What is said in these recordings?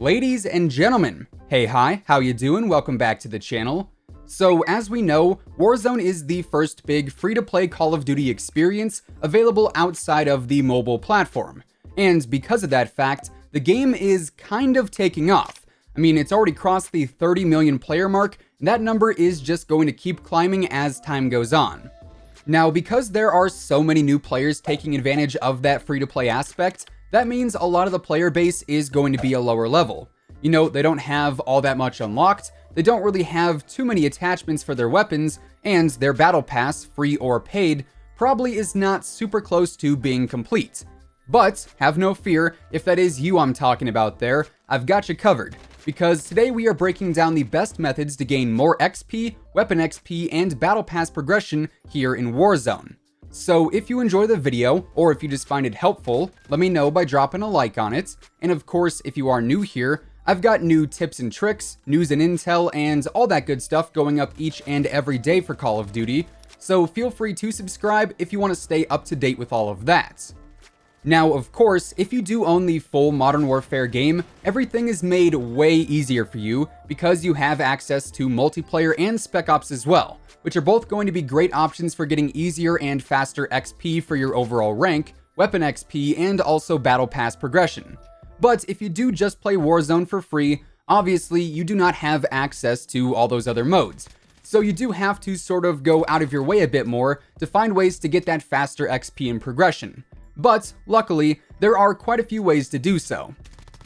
Ladies and gentlemen, hey hi, how you doing? Welcome back to the channel. So as we know, Warzone is the first big free-to-play Call of Duty experience available outside of the mobile platform. And because of that fact, the game is kind of taking off. I mean, it's already crossed the 30 million player mark, and that number is just going to keep climbing as time goes on. Now, because there are so many new players taking advantage of that free-to-play aspect, that means a lot of the player base is going to be a lower level. You know, they don't have all that much unlocked, they don't really have too many attachments for their weapons, and their battle pass, free or paid, probably is not super close to being complete. But have no fear, if that is you I'm talking about there, I've got you covered, because today we are breaking down the best methods to gain more XP, weapon XP, and battle pass progression here in Warzone. So if you enjoy the video, or if you just find it helpful, let me know by dropping a like on it. And of course, if you are new here, I've got new tips and tricks, news and intel, and all that good stuff going up each and every day for Call of Duty, so feel free to subscribe if you want to stay up to date with all of that. Now, of course, if you do own the full Modern Warfare game, everything is made way easier for you because you have access to multiplayer and Spec Ops as well, which are both going to be great options for getting easier and faster XP for your overall rank, weapon XP, and also battle pass progression. But if you do just play Warzone for free, obviously you do not have access to all those other modes. So you do have to sort of go out of your way a bit more to find ways to get that faster XP and progression. But luckily, there are quite a few ways to do so.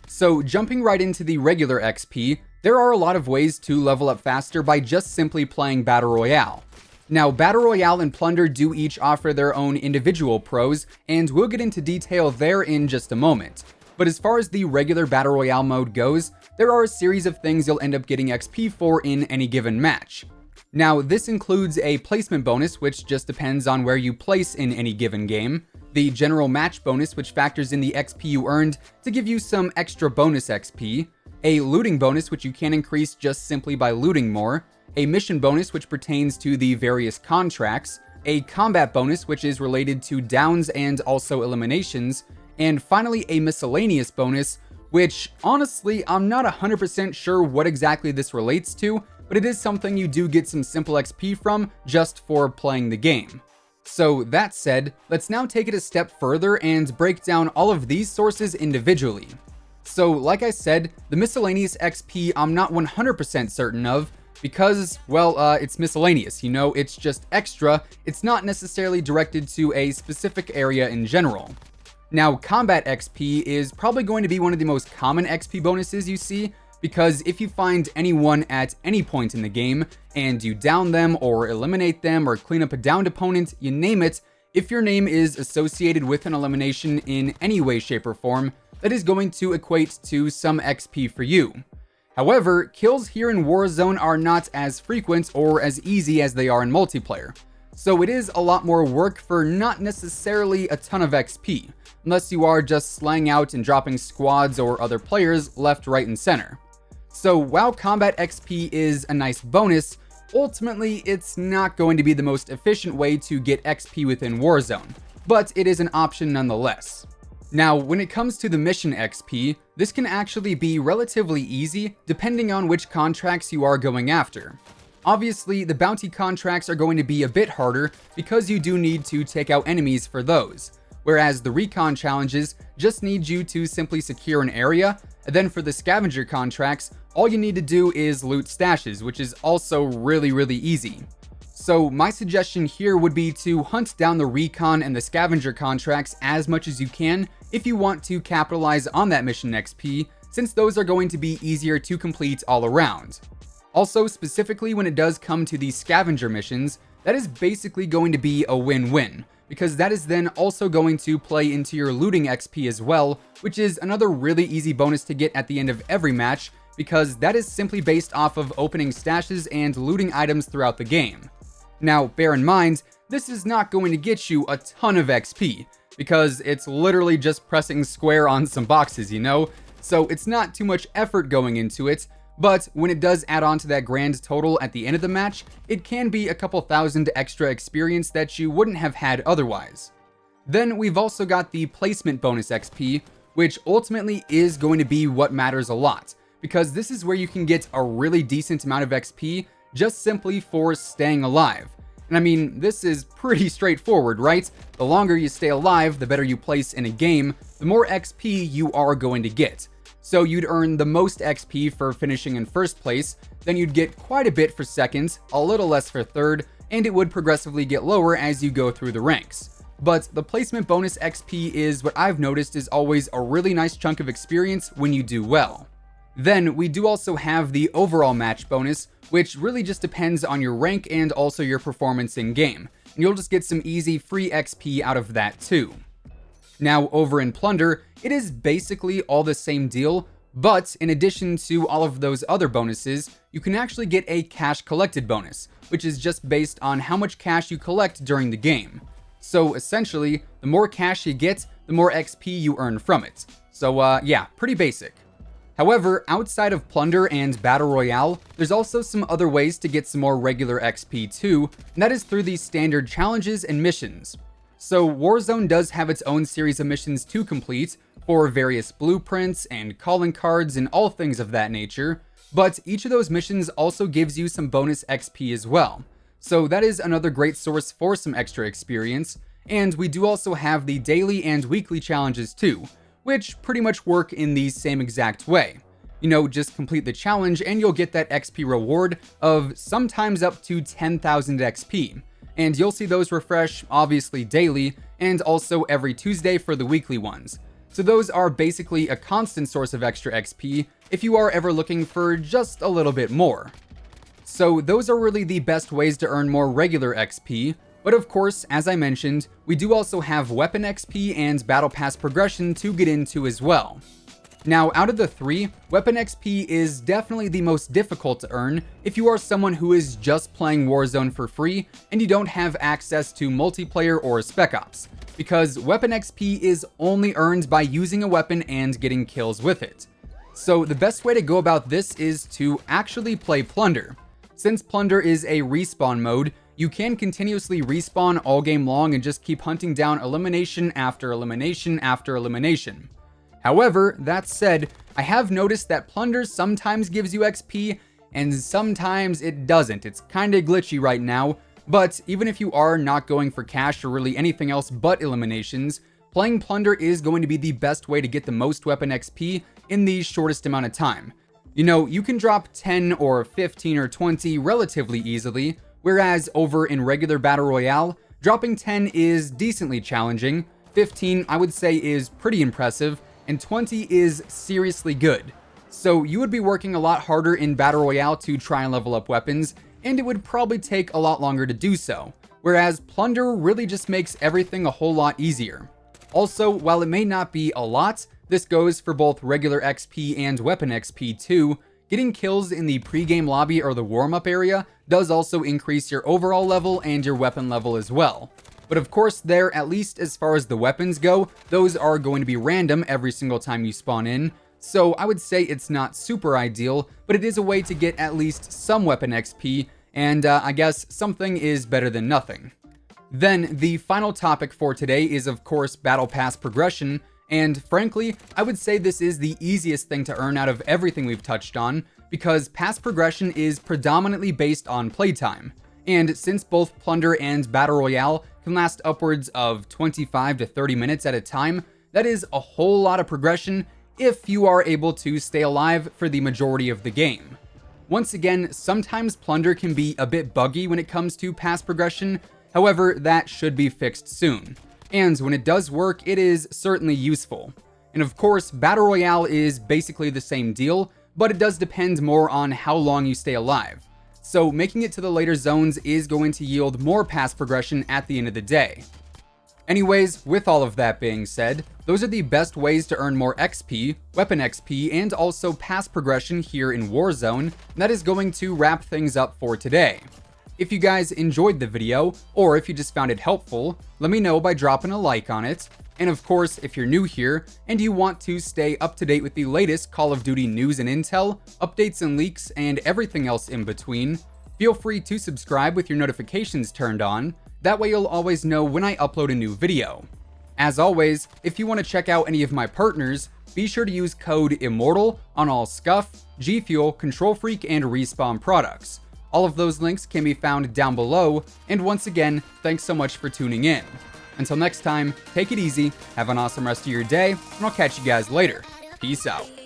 So jumping right into the regular XP, there are a lot of ways to level up faster by just simply playing Battle Royale. Now, Battle Royale and Plunder do each offer their own individual pros, and we'll get into detail there in just a moment. But as far as the regular Battle Royale mode goes, there are a series of things you'll end up getting XP for in any given match. Now, this includes a placement bonus, which just depends on where you place in any given game, the general match bonus, which factors in the XP you earned to give you some extra bonus XP, a looting bonus, which you can increase just simply by looting more, a mission bonus, which pertains to the various contracts, a combat bonus, which is related to downs and also eliminations, and finally a miscellaneous bonus, which honestly, I'm not 100% sure what exactly this relates to, but it is something you do get some simple XP from just for playing the game. So that said, let's now take it a step further and break down all of these sources individually. So like I said, the miscellaneous XP I'm not 100% certain of because, well, it's miscellaneous, you know, it's just extra, it's not necessarily directed to a specific area in general. Now, combat XP is probably going to be one of the most common XP bonuses you see, because if you find anyone at any point in the game, and you down them, or eliminate them, or clean up a downed opponent, you name it, if your name is associated with an elimination in any way, shape, or form, that is going to equate to some XP for you. However, kills here in Warzone are not as frequent or as easy as they are in multiplayer, so it is a lot more work for not necessarily a ton of XP, unless you are just slaying out and dropping squads or other players left, right, and center. So while combat XP is a nice bonus, ultimately it's not going to be the most efficient way to get XP within Warzone, but it is an option nonetheless. Now, when it comes to the mission XP, this can actually be relatively easy depending on which contracts you are going after. Obviously, the bounty contracts are going to be a bit harder because you do need to take out enemies for those, whereas the recon challenges just need you to simply secure an area, and then for the scavenger contracts, all you need to do is loot stashes, which is also really easy. So my suggestion here would be to hunt down the recon and the scavenger contracts as much as you can if you want to capitalize on that mission XP, since those are going to be easier to complete all around. Also, specifically when it does come to these scavenger missions, that is basically going to be a win-win, because that is then also going to play into your looting XP as well, which is another really easy bonus to get at the end of every match, because that is simply based off of opening stashes and looting items throughout the game. Now, bear in mind, this is not going to get you a ton of XP, because it's literally just pressing square on some boxes, you know? So it's not too much effort going into it, but when it does add on to that grand total at the end of the match, it can be a couple thousand extra experience that you wouldn't have had otherwise. Then we've also got the placement bonus XP, which ultimately is going to be what matters a lot, because this is where you can get a really decent amount of XP just simply for staying alive. And I mean, this is pretty straightforward, right? The longer you stay alive, the better you place in a game, the more XP you are going to get. So you'd earn the most XP for finishing in first place, then you'd get quite a bit for second, a little less for third, and it would progressively get lower as you go through the ranks. But the placement bonus XP is what I've noticed is always a really nice chunk of experience when you do well. Then we do also have the overall match bonus, which really just depends on your rank and also your performance in game, and you'll just get some easy free XP out of that too. Now over in Plunder, it is basically all the same deal, but in addition to all of those other bonuses, you can actually get a cash collected bonus, which is just based on how much cash you collect during the game. So essentially, the more cash you get, the more XP you earn from it. So yeah, pretty basic. However, outside of Plunder and Battle Royale, there's also some other ways to get some more regular XP too, and that is through these standard challenges and missions. So Warzone does have its own series of missions to complete for various blueprints and calling cards and all things of that nature, but each of those missions also gives you some bonus XP as well. So that is another great source for some extra experience, and we do also have the daily and weekly challenges too, which pretty much work in the same exact way. You know, just complete the challenge and you'll get that XP reward of sometimes up to 10,000 XP. And you'll see those refresh obviously daily and also every Tuesday for the weekly ones. So those are basically a constant source of extra XP if you are ever looking for just a little bit more. So those are really the best ways to earn more regular XP. But of course, as I mentioned, we do also have weapon XP and battle pass progression to get into as well. Now, out of the three, weapon XP is definitely the most difficult to earn if you are someone who is just playing Warzone for free and you don't have access to multiplayer or Spec Ops, because weapon XP is only earned by using a weapon and getting kills with it. So the best way to go about this is to actually play Plunder. Since Plunder is a respawn mode, you can continuously respawn all game long and just keep hunting down elimination after elimination after elimination. However, that said, I have noticed that Plunder sometimes gives you XP and sometimes it doesn't. It's kinda glitchy right now, but even if you are not going for cash or really anything else but eliminations, playing Plunder is going to be the best way to get the most weapon XP in the shortest amount of time. You know, you can drop 10 or 15 or 20 relatively easily, whereas over in regular Battle Royale, dropping 10 is decently challenging, 15 I would say is pretty impressive, and 20 is seriously good. So you would be working a lot harder in Battle Royale to try and level up weapons, and it would probably take a lot longer to do so, whereas Plunder really just makes everything a whole lot easier. Also, while it may not be a lot, this goes for both regular XP and weapon XP too. Getting kills in the pre-game lobby or the warm-up area does also increase your overall level and your weapon level as well. But of course there, at least as far as the weapons go, those are going to be random every single time you spawn in. So I would say it's not super ideal, but it is a way to get at least some weapon XP, and I guess something is better than nothing. Then the final topic for today is of course Battle Pass progression, and frankly, I would say this is the easiest thing to earn out of everything we've touched on, because pass progression is predominantly based on playtime. And since both Plunder and Battle Royale can last upwards of 25 to 30 minutes at a time, that is a whole lot of progression if you are able to stay alive for the majority of the game. Once again, sometimes Plunder can be a bit buggy when it comes to pass progression, however, that should be fixed soon. And when it does work, it is certainly useful. And of course, Battle Royale is basically the same deal, but it does depend more on how long you stay alive. So making it to the later zones is going to yield more pass progression at the end of the day. Anyways, with all of that being said, those are the best ways to earn more XP, weapon XP, and also pass progression here in Warzone, and that is going to wrap things up for today. If you guys enjoyed the video, or if you just found it helpful, let me know by dropping a like on it. And of course, if you're new here, and you want to stay up to date with the latest Call of Duty news and intel, updates and leaks, and everything else in between, feel free to subscribe with your notifications turned on. That way you'll always know when I upload a new video. As always, if you want to check out any of my partners, be sure to use code IMMORTAL on all Scuff, G Fuel, Control Freak, and Respawn products. All of those links can be found down below, and once again, thanks so much for tuning in. Until next time, take it easy, have an awesome rest of your day, and I'll catch you guys later. Peace out.